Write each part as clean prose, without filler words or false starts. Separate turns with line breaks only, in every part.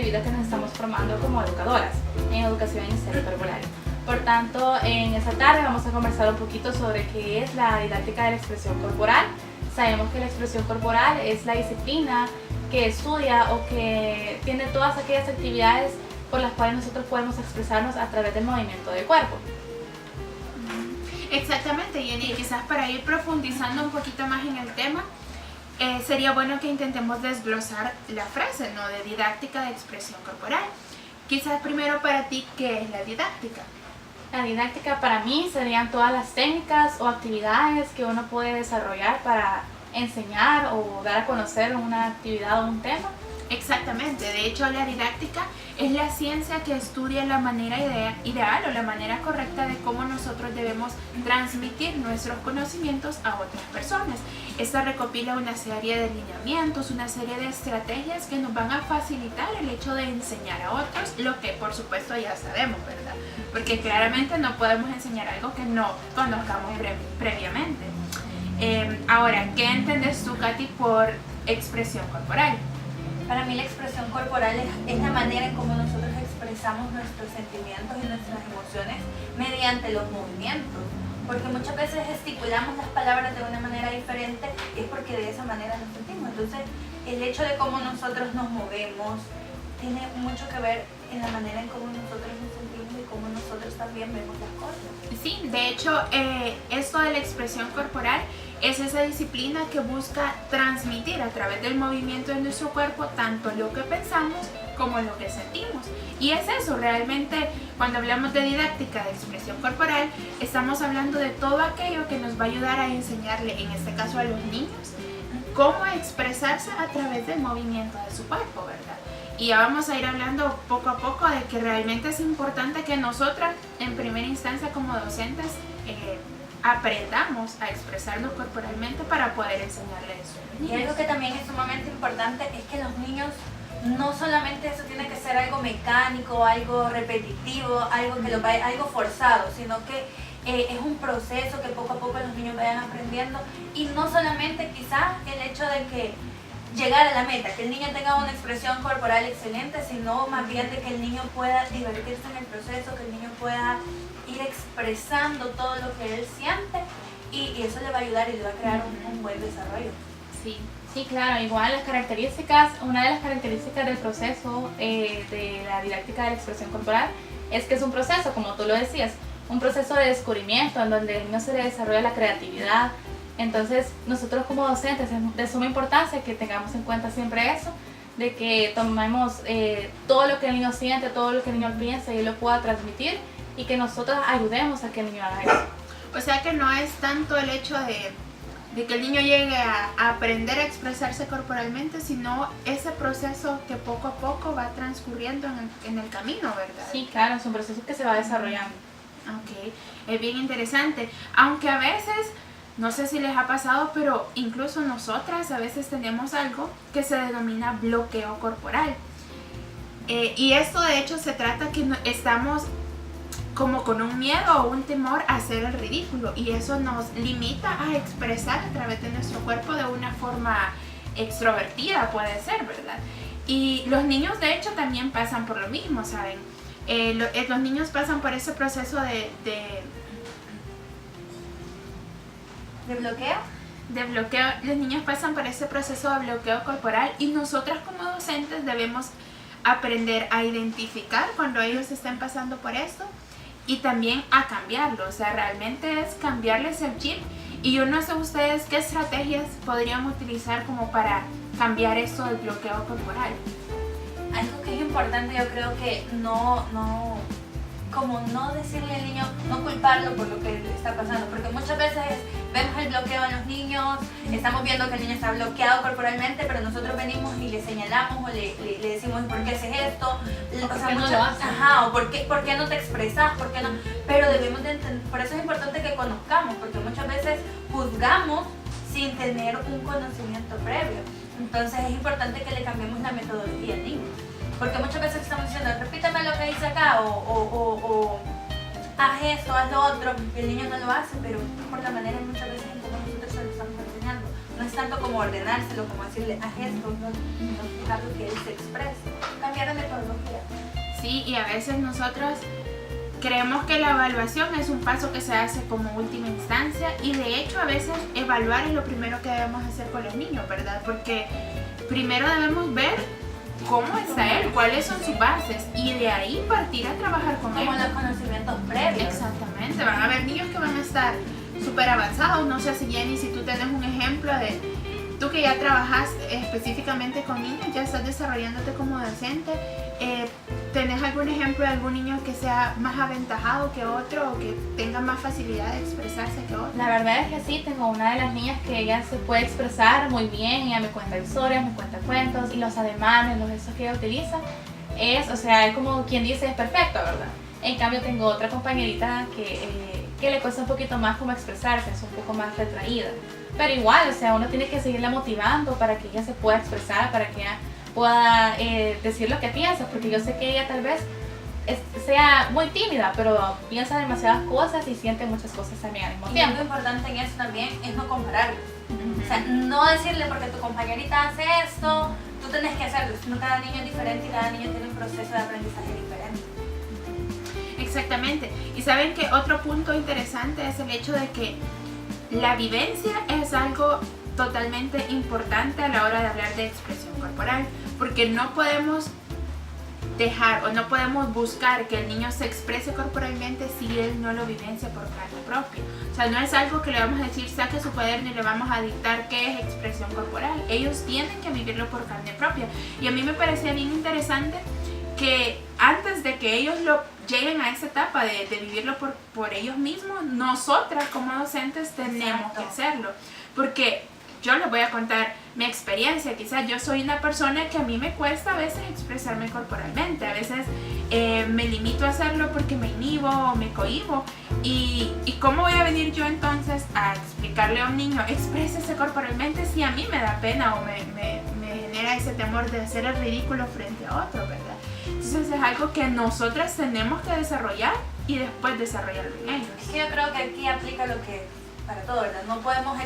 debido a que nos estamos formando como educadoras en educación inicial y preescolar. Por tanto, en esta tarde vamos a conversar un poquito sobre qué es la didáctica de la expresión corporal. Sabemos que la expresión corporal es la disciplina que estudia o que tiene todas aquellas actividades por las cuales nosotros podemos expresarnos a través del movimiento del cuerpo.
Exactamente, Jenny. Quizás para ir profundizando un poquito más en el tema, sería bueno que intentemos desglosar la frase, ¿no?, de didáctica de expresión corporal. Quizás primero para ti, ¿qué es la didáctica?
La didáctica para mí serían todas las técnicas o actividades que uno puede desarrollar para enseñar o dar a conocer una actividad o un tema.
Exactamente, de hecho la didáctica es la ciencia que estudia la manera ideal o la manera correcta de cómo nosotros debemos transmitir nuestros conocimientos a otras personas. Esta recopila una serie de lineamientos, una serie de estrategias que nos van a facilitar el hecho de enseñar a otros lo que por supuesto ya sabemos, ¿verdad? Porque claramente no podemos enseñar algo que no conozcamos previamente. Ahora, ¿qué entiendes tú, Katy, por expresión corporal?
Para mí la expresión corporal es la manera en cómo nosotros expresamos nuestros sentimientos y nuestras emociones mediante los movimientos. Porque muchas veces gesticulamos las palabras de una manera diferente y es porque de esa manera nos sentimos. Entonces, el hecho de cómo nosotros nos movemos tiene mucho que ver en la manera en cómo nosotros nos sentimos y cómo nosotros también vemos las cosas.
Sí, de hecho, esto de la expresión corporal es esa disciplina que busca transmitir a través del movimiento de nuestro cuerpo tanto lo que pensamos como lo que sentimos. Y es eso, realmente, cuando hablamos de didáctica de expresión corporal, estamos hablando de todo aquello que nos va a ayudar a enseñarle, en este caso a los niños, cómo expresarse a través del movimiento de su cuerpo, ¿verdad? Y ya vamos a ir hablando poco a poco de que realmente es importante que nosotras, en primera instancia como docentes, aprendamos a expresarnos corporalmente para poder enseñarles eso.
Y algo que también es sumamente importante es que los niños, no solamente eso tiene que ser algo mecánico, algo repetitivo, algo forzado, sino que es un proceso que poco a poco los niños vayan aprendiendo, y no solamente quizás el hecho de que llegar a la meta, que el niño tenga una expresión corporal excelente, sino más bien de que el niño pueda divertirse en el proceso, que el niño pueda ir expresando todo lo que él siente, y eso le va a ayudar y le va a crear un buen desarrollo.
Sí, claro, igual las características, una de las características del proceso de la didáctica de la expresión corporal es que es un proceso, como tú lo decías, un proceso de descubrimiento en donde al niño se le desarrolla la creatividad. Entonces, nosotros como docentes es de suma importancia que tengamos en cuenta siempre eso, de que tomemos todo lo que el niño siente, todo lo que el niño piensa y él lo pueda transmitir, y que nosotros ayudemos a que el niño haga eso.
O sea que no es tanto el hecho de que el niño llegue a aprender a expresarse corporalmente, sino ese proceso que poco a poco va transcurriendo en el camino, ¿verdad?
Sí, claro, es un proceso que se va desarrollando.
Ok, es bien interesante, aunque a veces, no sé si les ha pasado, pero incluso nosotras a veces tenemos algo que se denomina bloqueo corporal. Y esto de hecho se trata que estamos como con un miedo o un temor a hacer el ridículo, y eso nos limita a expresar a través de nuestro cuerpo de una forma extrovertida, puede ser, ¿verdad? Y los niños de hecho también pasan por lo mismo, ¿saben? Los niños pasan por ese proceso
¿De bloqueo?
de bloqueo. Los niños pasan por ese proceso de bloqueo corporal, y nosotras como docentes debemos aprender a identificar cuando ellos estén pasando por esto y también a cambiarlo. O sea, realmente es cambiarles el chip. Y yo no sé ustedes qué estrategias podrían utilizar como para cambiar esto del bloqueo corporal.
Algo que es importante, yo creo que no decirle al niño, no culparlo por lo que le está pasando, porque muchas veces vemos el bloqueo en los niños, estamos viendo que el niño está bloqueado corporalmente, pero nosotros venimos y le señalamos o le decimos ¿por qué haces esto?
¿Por qué no lo haces?
Ajá, o ¿por qué no te expresas? ¿Por qué no? Pero debemos de entender, por eso es importante que conozcamos, porque muchas veces juzgamos sin tener un conocimiento previo. Entonces es importante que le cambiemos la metodología al niño, porque muchas veces estamos diciendo repíteme lo que dice acá, o haz esto, haz lo otro, y el niño no lo hace, pero por la manera muchas veces en cómo nosotros se lo estamos enseñando. No es tanto como ordenárselo, como decirle haz esto, no dejarlo que él se exprese. cualquier metodología.
Sí, y a veces nosotros creemos que la evaluación es un paso que se hace como última instancia y de hecho a veces evaluar es lo primero que debemos hacer con los niños, ¿verdad? Porque primero debemos ver cómo está él, cuáles son sus bases y de ahí partir a trabajar con él.
Como los conocimientos previos.
Exactamente, van a haber niños que van a estar súper avanzados, no sé si Jenny, si tú tienes un ejemplo de tú que ya trabajas específicamente con niños, ya estás desarrollándote como docente, ¿tenés algún ejemplo de algún niño que sea más aventajado que otro o que tenga más facilidad de expresarse que otro?
La verdad es que sí, tengo una de las niñas que ella se puede expresar muy bien, ella me cuenta historias, me cuenta cuentos y los ademanes, los gestos que ella utiliza es, o sea, es como quien dice es perfecto, ¿verdad? En cambio tengo otra compañerita que le cuesta un poquito más como expresarse, es un poco más retraída. Pero igual, o sea, uno tiene que seguirla motivando para que ella se pueda expresar, para que ella pueda decir lo que piensa, porque yo sé que ella tal vez sea muy tímida, pero piensa demasiadas cosas y siente muchas cosas también al mismo
Y
tiempo.
algo importante en eso también es no compararlo. O sea, no decirle porque tu compañerita hace esto, tú tienes que hacerlo, sino cada niño es diferente y cada niño tiene un proceso de aprendizaje diferente.
Exactamente. Y saben que otro punto interesante es el hecho de que la vivencia es algo totalmente importante a la hora de hablar de expresión corporal, porque no podemos dejar o no podemos buscar que el niño se exprese corporalmente si él no lo vivencia por carne propia. O sea, no es algo que le vamos a decir saque su cuaderno y le vamos a dictar qué es expresión corporal. Ellos tienen que vivirlo por carne propia. Y a mí me parecía bien interesante que antes de que ellos lleguen a esa etapa de vivirlo por ellos mismos, nosotras como docentes tenemos que hacerlo. Porque yo les voy a contar mi experiencia. Quizás yo soy una persona que a mí me cuesta a veces expresarme corporalmente. A veces me limito a hacerlo porque me inhibo o me cohíbo. ¿Y cómo voy a venir yo entonces a explicarle a un niño, exprésese corporalmente si a mí me da pena o me genera ese temor de hacer el ridículo frente a otro, ¿verdad? Entonces es algo que nosotras tenemos que desarrollar y después desarrollarlo en ellos.
Es que yo creo que aquí aplica lo que para todo, ¿verdad? No podemos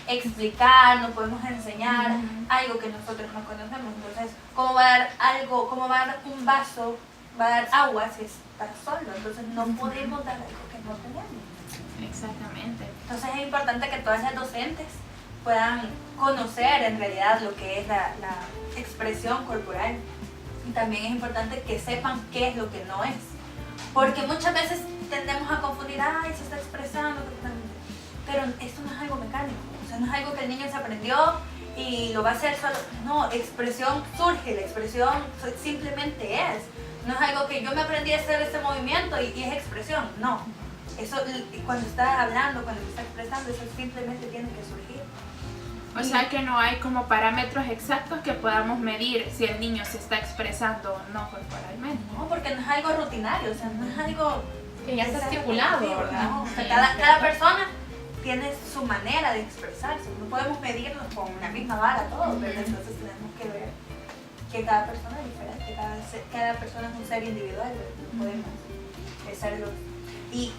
explicar, no podemos enseñar algo que nosotros no conocemos. Entonces, ¿cómo va a dar algo, cómo va a dar un vaso, va a dar agua si es para solo? Entonces no podemos dar algo que no tenemos.
Exactamente.
Entonces es importante que todas las docentes puedan conocer en realidad lo que es la expresión corporal. Y también es importante que sepan qué es lo que no es. Porque muchas veces tendemos a confundir, ay, se está expresando, pero esto no es algo mecánico. O sea, no es algo que el niño se aprendió y lo va a hacer solo. No, expresión surge, la expresión simplemente es. No es algo que yo me aprendí a hacer este movimiento y es expresión. No. Eso, cuando está hablando, cuando está expresando, eso simplemente tiene que surgir.
O sea que no hay como parámetros exactos que podamos medir si el niño se está expresando o no corporalmente.
No, porque no es algo rutinario, o sea, no es algo
Que ya está estipulado, ¿verdad?
No, o sea, cada persona tiene su manera de expresarse. No podemos medirlos con la misma vara todos, ¿verdad? Entonces tenemos que ver que cada persona es diferente, cada persona es un ser individual, ¿verdad? No podemos serlo. Y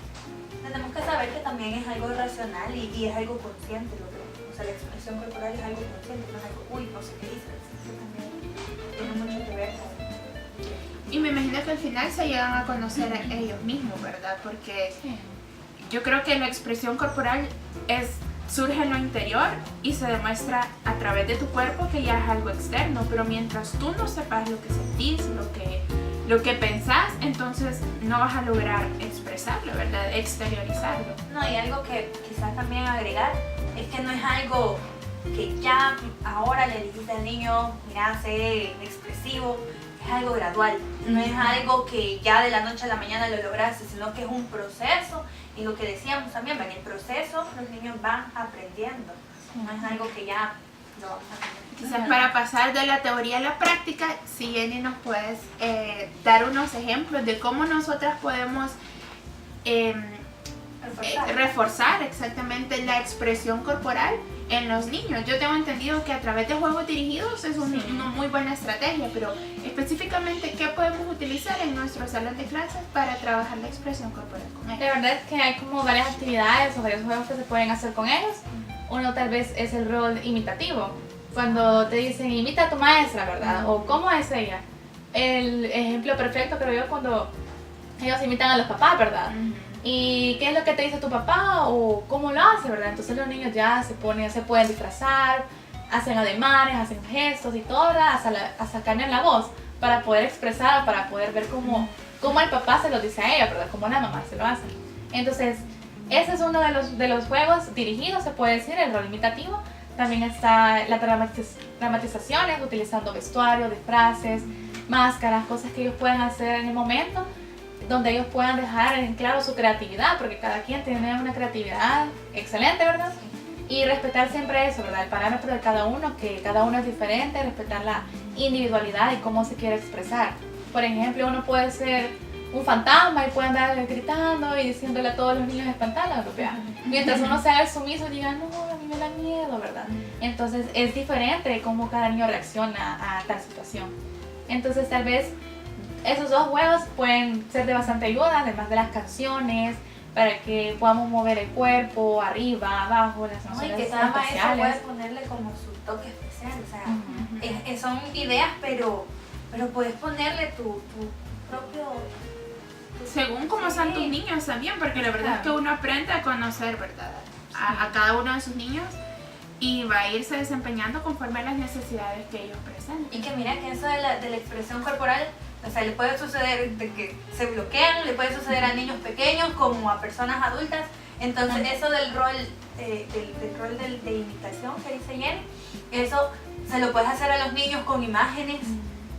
tenemos que saber que también es algo racional y es algo consciente. O sea, la expresión corporal es algo consciente, no es algo, uy, no sé qué dice. Eso también tiene mucho que ver con...
Y me imagino que al final se llegan a conocer a ellos mismos, ¿verdad? Porque yo creo que la expresión corporal surge en lo interior y se demuestra a través de tu cuerpo que ya es algo externo, pero mientras tú no sepas lo que sentís, lo que pensás, entonces no vas a lograr expresarlo, ¿verdad? Exteriorizarlo.
No, y algo que quizás también agregar es que no es algo que ya ahora le dijiste al niño, mira, sé expresivo, es algo gradual, no es algo que ya de la noche a la mañana lo lograste, sino que es un proceso y lo que decíamos también, en el proceso los niños van aprendiendo, no es algo que ya lo vamos a aprender.
Quizás para pasar de la teoría a la práctica, si Jenny nos puedes dar unos ejemplos de cómo nosotras podemos reforzar exactamente la expresión corporal en los niños. Yo tengo entendido que a través de juegos dirigidos es una muy buena estrategia, pero específicamente, ¿qué podemos utilizar en nuestro salón de clases para trabajar la expresión corporal con ellos?
La verdad es que hay como varias actividades o varios juegos que se pueden hacer con ellos. Uno tal vez es el rol imitativo. cuando te dicen imita a tu maestra, ¿verdad? O cómo es ella. El ejemplo perfecto creo yo cuando ellos imitan a los papás, ¿verdad? ¿Y qué es lo que te dice tu papá o cómo lo hace, verdad? Entonces los niños ya se pueden disfrazar, hacen ademanes, hacen gestos y todo, ¿verdad? Hasta cambian la voz para poder expresar, para poder ver cómo el papá se lo dice a ella, ¿verdad? Cómo la mamá se lo hace. Entonces, ese es uno de los juegos dirigidos, se puede decir, el rol imitativo. También está las dramatizaciones, utilizando vestuario, disfraces, máscaras, cosas que ellos pueden hacer en el momento, donde ellos puedan dejar en claro su creatividad, porque cada quien tiene una creatividad excelente, ¿verdad? Y respetar siempre eso, ¿verdad? El parámetro de cada uno, que cada uno es diferente, respetar la individualidad y cómo se quiere expresar. Por ejemplo, uno puede ser un fantasma y puede andar gritando y diciéndole a todos los niños espantados, ¿verdad? Mientras uno sea el sumiso y diga, no, a mí me da miedo, ¿verdad? Entonces es diferente cómo cada niño reacciona a tal situación. Entonces tal vez esos dos juegos pueden ser de bastante ayuda, además de las canciones, para que podamos mover el cuerpo, arriba, abajo, las
emociones
espaciales.
Y que cada maestro puede ponerle como su toque especial, o sea, son ideas, pero puedes ponerle tu propio...
Según cómo sean tus niños también, porque la verdad es que uno aprende a conocer, ¿verdad? A cada uno de sus niños y va a irse desempeñando conforme a las necesidades que ellos presenten.
Y que mira que eso de la expresión corporal, o sea, le puede suceder de que se bloquean, le puede suceder a niños pequeños como a personas adultas. Entonces eso del rol de imitación que dice Jenny, eso se lo puedes hacer a los niños con imágenes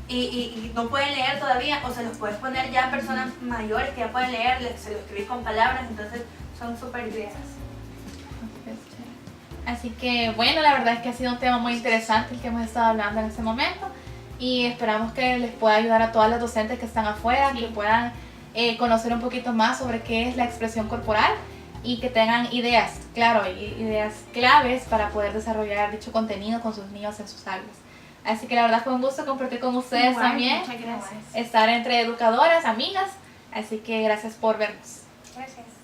y no pueden leer todavía, o se los puedes poner ya a personas mayores que ya pueden leer, se lo escribís con palabras, entonces son súper ideas.
Así que bueno, la verdad es que ha sido un tema muy interesante el que hemos estado hablando en este momento y esperamos que les pueda ayudar a todas las docentes que están afuera, que puedan conocer un poquito más sobre qué es la expresión corporal y que tengan ideas, claro, ideas claves para poder desarrollar dicho contenido con sus niños en sus aulas. Así que la verdad fue un gusto compartir con ustedes también,
muchas gracias.
Estar entre educadoras, amigas, así que gracias por vernos.
Gracias.